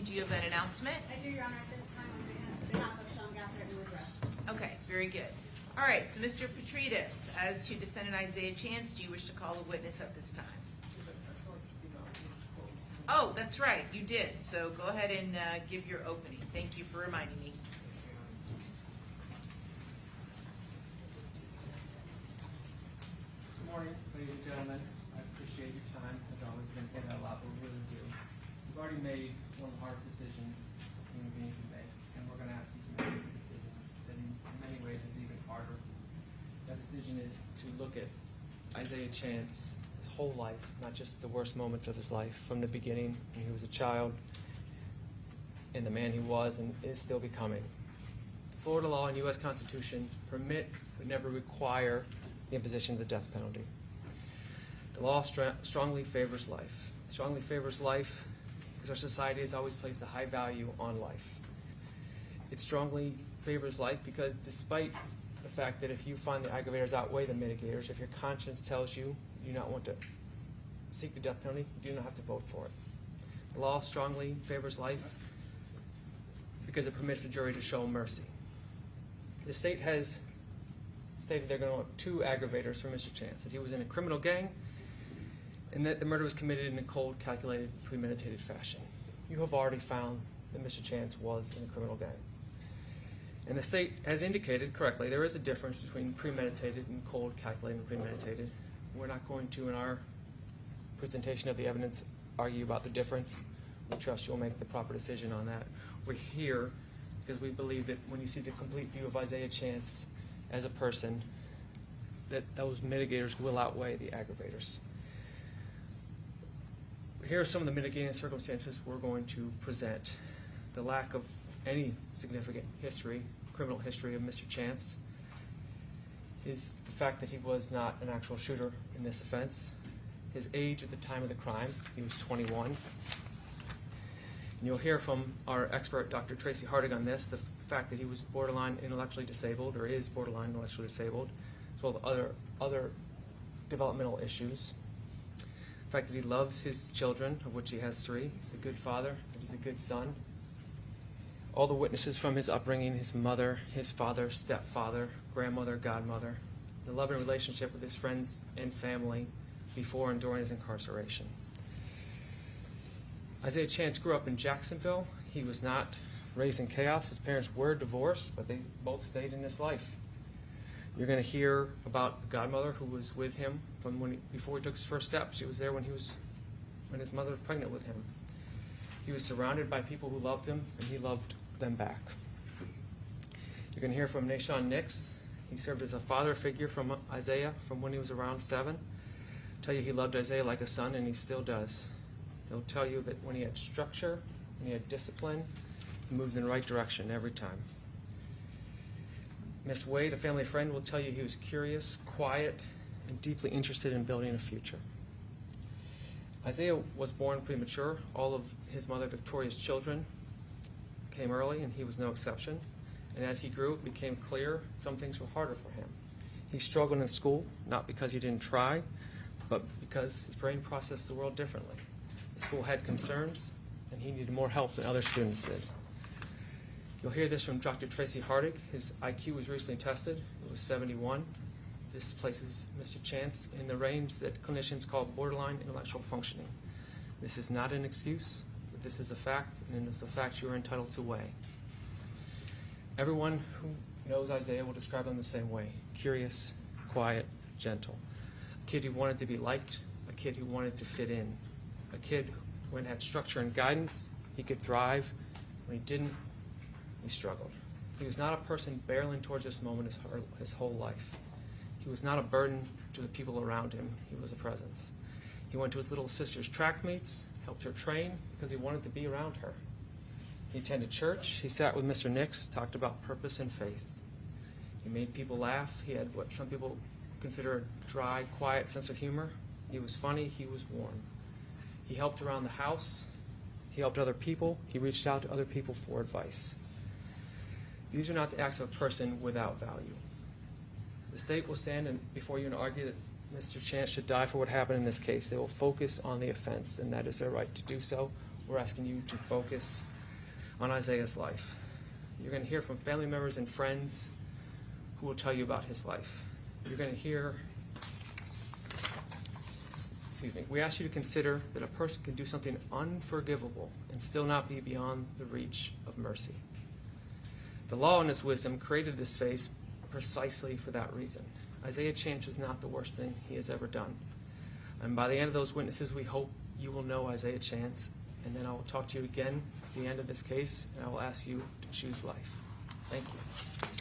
do you have an announcement? I do, Your Honor. At this time, on behalf of Sean Gathright, no address. Okay, very good. All right, so Mr. Petrides, as to defendant Isaiah Chance, do you wish to call a witness at this time? Oh, that's right, you did. So go ahead and give your opening. Thank you for reminding me. Good morning, ladies and gentlemen. I appreciate your time. As always, been getting a lot, but we really do. We've already made one of the hardest decisions human beings can make, and we're going to ask you to make a decision that in many ways is even harder. That decision is to look at Isaiah Chance, his whole life, not just the worst moments of his life, from the beginning when he was a child, and the man he was and is still becoming. The Florida law and U.S. Constitution permit but never require the imposition of the death penalty. The law strongly favors life. It strongly favors life because our society has always placed a high value on life. It strongly favors life because despite the fact that if you find the aggravators outweigh the mitigators, if your conscience tells you you do not want to seek the death penalty, you do not have to vote for it. The law strongly favors life because it permits the jury to show mercy. The state has stated they're going to want 2 aggravators for Mr. Chance, that he was in a criminal gang and that the murder was committed in a cold, calculated, premeditated fashion. You have already found that Mr. Chance was in a criminal gang. And the state has indicated correctly there is a difference between premeditated and cold, calculated, and premeditated. We're not going to, in our presentation of the evidence, argue about the difference. We trust you'll make the proper decision on that. We're here because we believe that when you see the complete view of Isaiah Chance as a person, that those mitigators will outweigh the aggravators. Here are some of the mitigating circumstances we're going to present. The lack of any significant history, criminal history of Mr. Chance, is the fact that he was not an actual shooter in this offense. His age at the time of the crime, he was 21. And you'll hear from our expert, Dr. Tracy Hardig, on this, the fact that he was borderline intellectually disabled, or is borderline intellectually disabled, as well as other developmental issues. The fact that he loves his children, of which he has 3. He's a good father, and he's a good son. All the witnesses from his upbringing, his mother, his father, stepfather, grandmother, godmother, the love and relationship with his friends and family before and during his incarceration. Isaiah Chance grew up in Jacksonville. He was not raised in chaos. His parents were divorced, but they both stayed in his life. You're going to hear about a godmother who was with him from before he took his first step. She was there when his mother was pregnant with him. He was surrounded by people who loved him, and he loved them back. You're going to hear from Nashawn Nix. He served as a father figure from Isaiah from when he was around 7. I'll tell you he loved Isaiah like a son, and he still does. He'll tell you that when he had structure, when he had discipline, he moved in the right direction every time. Miss Wade, a family friend, will tell you he was curious, quiet, and deeply interested in building a future. Isaiah was born premature. All of his mother Victoria's children came early, and he was no exception. And as he grew, it became clear some things were harder for him. He struggled in school, not because he didn't try, but because his brain processed the world differently. The school had concerns, and he needed more help than other students did. You'll hear this from Dr. Tracy Hardig. His IQ was recently tested. It was 71. This places Mr. Chance in the range that clinicians call borderline intellectual functioning. This is not an excuse, but this is a fact, and it's a fact you are entitled to weigh. Everyone who knows Isaiah will describe him the same way: curious, quiet, gentle. A kid who wanted to be liked, a kid who wanted to fit in, a kid when had structure and guidance, he could thrive. When he didn't, he struggled. He was not a person barreling towards this moment his whole life. He was not a burden to the people around him. He was a presence. He went to his little sister's track meets, helped her train because he wanted to be around her. He attended church. He sat with Mr. Nix, talked about purpose and faith. He made people laugh. He had what some people consider a dry, quiet sense of humor. He was funny. He was warm. He helped around the house. He helped other people. He reached out to other people for advice. These are not the acts of a person without value. The state will stand before you and argue that Mr. Chance should die for what happened in this case. They will focus on the offense, and that is their right to do so. We're asking you to focus on Isaiah's life. You're going to hear from family members and friends who will tell you about his life. You're going to hear, we ask you to consider that a person can do something unforgivable and still not be beyond the reach of mercy. The law in its wisdom created this face precisely for that reason. Isaiah Chance is not the worst thing he has ever done. And by the end of those witnesses, we hope you will know Isaiah Chance, and then I will talk to you again at the end of this case, and I will ask you to choose life. Thank you.